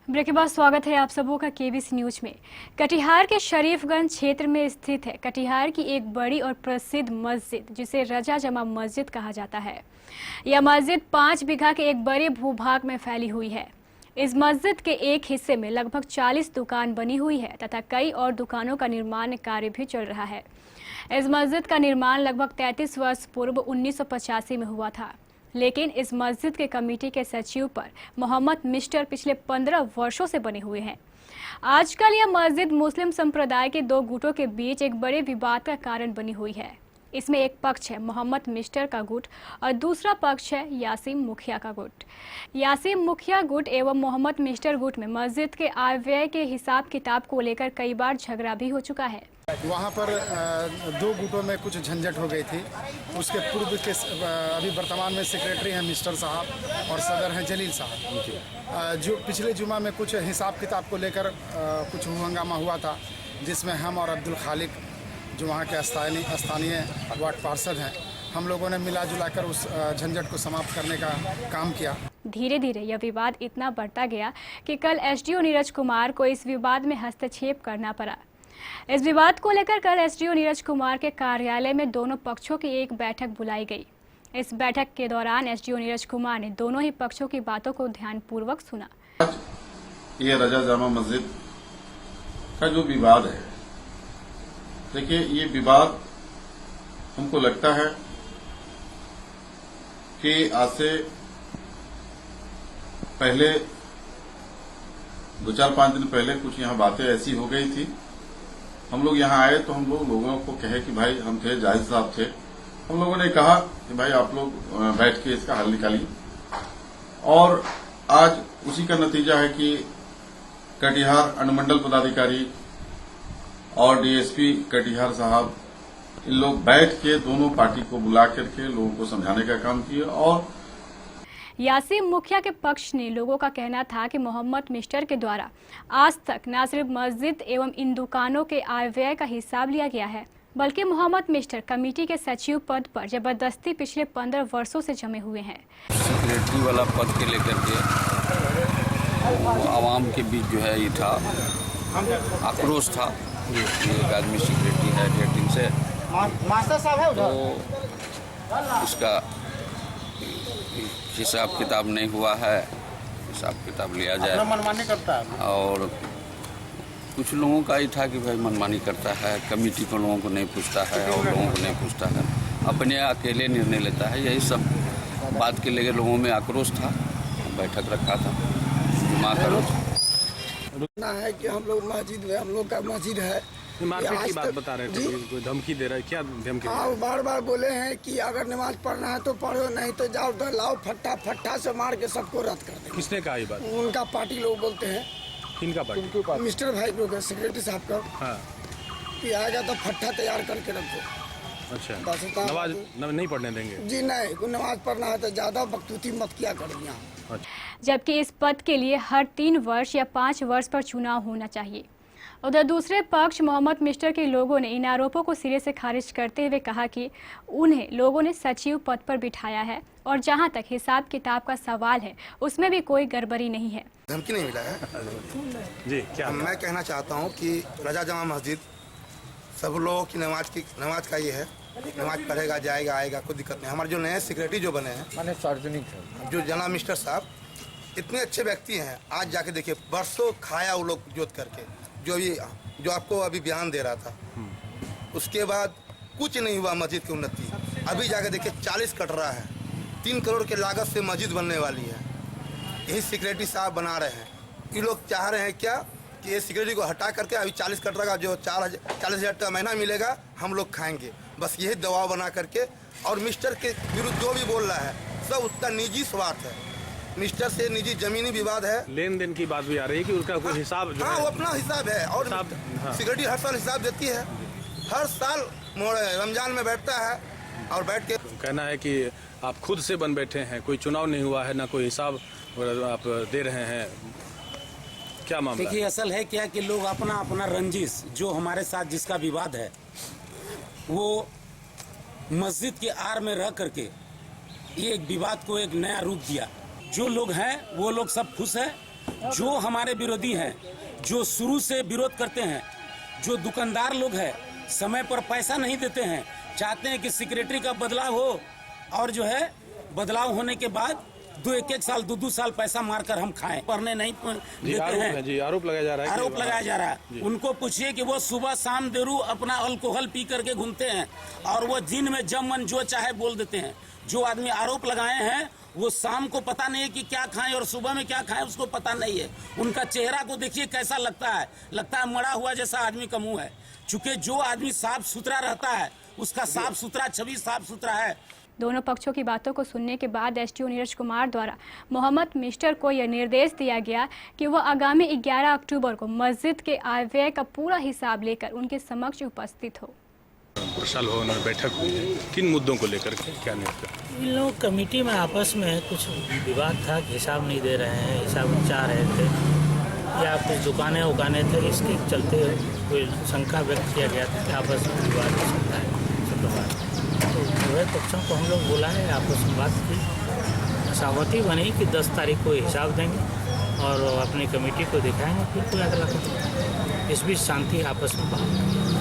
Break के बाद स्वागत है आप सबों का केबीसी न्यूज में। कटिहार के शरीफगंज क्षेत्र में स्थित है कटिहार की एक बड़ी और प्रसिद्ध मस्जिद जिसे रजा जमा मस्जिद कहा जाता है। यह मस्जिद 5 बीघा के एक बड़े भूभाग में फैली हुई है। इस मस्जिद के एक हिस्से में लगभग 40 दुकान बनी हुई है तथा कई और दुकानों का निर्माण कार्य भी चल रहा है। इस मस्जिद का निर्माण लगभग 33 वर्ष पूर्व 1985 में हुआ था, लेकिन इस मस्जिद के कमेटी के सचिव पर मोहम्मद मिस्टर पिछले 15 वर्षों से बने हुए हैं। आजकल यह मस्जिद मुस्लिम संप्रदाय के 2 गुटों के बीच एक बड़े विवाद का कारण बनी हुई है। इसमें एक पक्ष है मोहम्मद मिस्टर का गुट और दूसरा पक्ष है यासीम मुखिया का गुट। यासीम मुखिया गुट एवं मोहम्मद मिस्टर गुट में मस्जिद के आय व्यय के हिसाब किताब को लेकर कई बार झगड़ा भी हो चुका है। वहाँ पर 2 गुटों में कुछ झंझट हो गई थी। उसके पूर्व के अभी वर्तमान में सेक्रेटरी हैं मिस्टर साहब और सदर हैं जलील साहब। जो पिछले जुमा में कुछ हिसाब किताब को लेकर कुछ हंगामा हुआ था, जिसमें हम और अब्दुल खालिक जो वहाँ के स्थानीय वार्ड पार्षद हैं, हम लोगों ने मिला जुलाकर उस झंझट को समाप्त करने का काम किया। धीरे धीरे यह विवाद इतना बढ़ता गया कि कल एसडीओ नीरज कुमार को इस विवाद में हस्तक्षेप करना पड़ा। इस विवाद को लेकर कल एसडीओ नीरज कुमार के कार्यालय में दोनों पक्षों की एक बैठक बुलाई गई। इस बैठक के दौरान एसडीओ नीरज कुमार ने दोनों ही पक्षों की बातों को ध्यानपूर्वक सुना। ये रजा जामा मस्जिद का जो विवाद है, देखिए ये विवाद हमको लगता है कि आज से पहले 2-4-5 दिन पहले कुछ यहाँ बातें ऐसी हो गई थी। हम लोग यहाँ आए तो हम लोगों को कहे कि भाई हम थे, जाहिद साहब थे, हम लोगों ने कहा कि भाई आप लोग बैठ के इसका हल निकालिए। और आज उसी का नतीजा है कि कटिहार अनुमंडल पदाधिकारी और डीएसपी कटिहार साहब इन लोग बैठ के दोनों पार्टी को बुला करके लोगों को समझाने का काम किया। और यासीम मुखिया के पक्ष ने लोगों का कहना था कि मोहम्मद मिस्टर के द्वारा आज तक न सिर्फ मस्जिद एवं इन दुकानों के आय व्यय का हिसाब लिया गया है, बल्कि मोहम्मद मिस्टर कमेटी के सचिव पद पर जबरदस्ती पिछले 15 वर्षों से जमे हुए हैं। सेक्रेटरी वाला पद के लेकर के आवाम के बीच जो है ये था, आक्रोश था। एक आदमी सेक्रेटरी है 1.5 दिन से, तो इसका हिसाब किताब नहीं हुआ है, हिसाब किताब लिया जाए। मनमानी करता है और कुछ लोगों का ही था कि भाई मनमानी करता है, कमेटी को लोगों को नहीं पूछता है और लोगों को नहीं पूछता है, अपने अकेले निर्णय लेता है। यही सब बात के लेकर लोगों में आक्रोश था, बैठक रखा था। जुमा का रोज है कि हम लोग मस्जिद में, हम लोग का मस्जिद है। मारपीट की बात बता रहे थे, कोई धमकी दे रहा है, क्या धमकी? हाँ, बार बार बोले हैं कि अगर नमाज पढ़ना है तो पढ़ो, नहीं तो जाओ तो लाओ फट्टा से मार के सबको रद्द कर दे। किसने कहा ये बात? उनका पार्टी लोग बोलते हैं। किनका पार्टी? मिस्टर भाई लोग सेक्रेटरी साहब का। हाँ, कि आएगा तो फट्टा तैयार करके रखो। अच्छा, नमाज नहीं पढ़ने देंगे? जी नहीं, नमाज पढ़ना है तो ज्यादा बकतूती मत किया करो यहाँ। जबकि इस पद के लिए हर 3 वर्ष या 5 वर्ष पर चुनाव होना चाहिए। उधर दूसरे पक्ष मोहम्मद मिस्टर के लोगों ने इन आरोपों को सिरे से खारिज करते हुए कहा कि उन्हें लोगों ने सचिव पद पर बिठाया है और जहां तक हिसाब किताब का सवाल है उसमें भी कोई गड़बड़ी नहीं है। धमकी नहीं मिला है जी। क्या मैं कहना चाहता हूं कि रजा जमा मस्जिद सब लोगों की नमाज का ये है, नमाज पढ़ेगा, जाएगा, आएगा, कोई दिक्कत नहीं। हमारे जो नए सेक्रेटरी जो बने हैं, माने सार्वजनिक है, जो जनाब मिस्टर साहब इतने अच्छे व्यक्ति हैं। आज जाके देखिए, बरसों खाया वो लोग जोत करके, जो आपको अभी बयान दे रहा था, उसके बाद कुछ नहीं हुआ मस्जिद की उन्नति। अभी जाके देखिए 40 कट रहा है, 3 करोड़ के लागत से मस्जिद बनने वाली है। यही सेक्रेटरी साहब बना रहे हैं। ये लोग चाह रहे हैं क्या कि ये सेक्रेटरी को हटा करके अभी 40 कट रहा, जो 40,000 का महीना मिलेगा हम लोग खाएंगे, बस यही दबाव बना करके। और मिस्टर के विरुद्ध जो भी बोल रहा है सब उसका निजी स्वार्थ है, मिस्टर से निजी जमीनी विवाद है। लेन देन की बात भी आ रही है कि उसका कोई हिसाब जो हाँ, है, वो अपना हिसाब है। और सिक्योरिटी हर साल हिसाब देती है, हर साल रमजान में बैठता है और बैठ के कहना है कि आप खुद से बन बैठे हैं, कोई चुनाव नहीं हुआ है, ना कोई हिसाब आप दे रहे हैं। क्या मामला? देखिए, असल है क्या कि लोग अपना अपना रंजिश, जो हमारे साथ जिसका विवाद है, वो मस्जिद के आड़ में रह करके ये एक विवाद को एक नया रूप दिया। जो लोग हैं वो लोग सब खुश हैं जो हमारे विरोधी हैं, जो शुरू से विरोध करते हैं, जो दुकानदार लोग हैं, समय पर पैसा नहीं देते हैं, चाहते हैं कि सेक्रेटरी का बदलाव हो और जो है बदलाव होने के बाद एक साल 2 साल पैसा मारकर हम खाएं, पढ़ने नहीं देते हैं। जी आरोप लगाया जा रहा है। आरोप लगाया जा रहा है। उनको पूछिए कि वो सुबह शाम देरू अपना अल्कोहल पी करके घूमते हैं और वो दिन में जब मन जो चाहे बोल देते हैं। जो आदमी आरोप लगाए हैं वो शाम को पता नहीं है कि क्या खाएं और सुबह में क्या खाएं उसको पता नहीं है। उनका चेहरा को देखिए कैसा लगता है मरा हुआ जैसा आदमी का मुंह है। चूंकि जो आदमी साफ सुथरा रहता है उसका साफ सुथरा छवि साफ सुथरा है। दोनों पक्षों की बातों को सुनने के बाद एसडीओ नीरज कुमार द्वारा मोहम्मद मिस्टर को यह निर्देश दिया गया कि वह आगामी 11 अक्टूबर को मस्जिद के आय व्यय का पूरा हिसाब लेकर उनके समक्ष उपस्थित हो। प्रशाल भवन में बैठक हुई है, किन मुद्दों को लेकर के क्या निर्णय? इन लोग कमेटी में आपस में कुछ विवाद था कि हिसाब नहीं दे रहे हैं, हिसाब चाह रहे थे या कुछ दुकानें उकाने थे, इसके चलते कोई शंका व्यक्त किया गया था कि आपस में विवाद हो सकता है। तो पूरे पक्षों को हम लोग बुलाए, आपस में बात की, सहमति बनी कि 10 तारीख को हिसाब देंगे और अपनी कमेटी को दिखाएंगे, फिर कोई अगला कदम। इस बीच शांति आपस में बात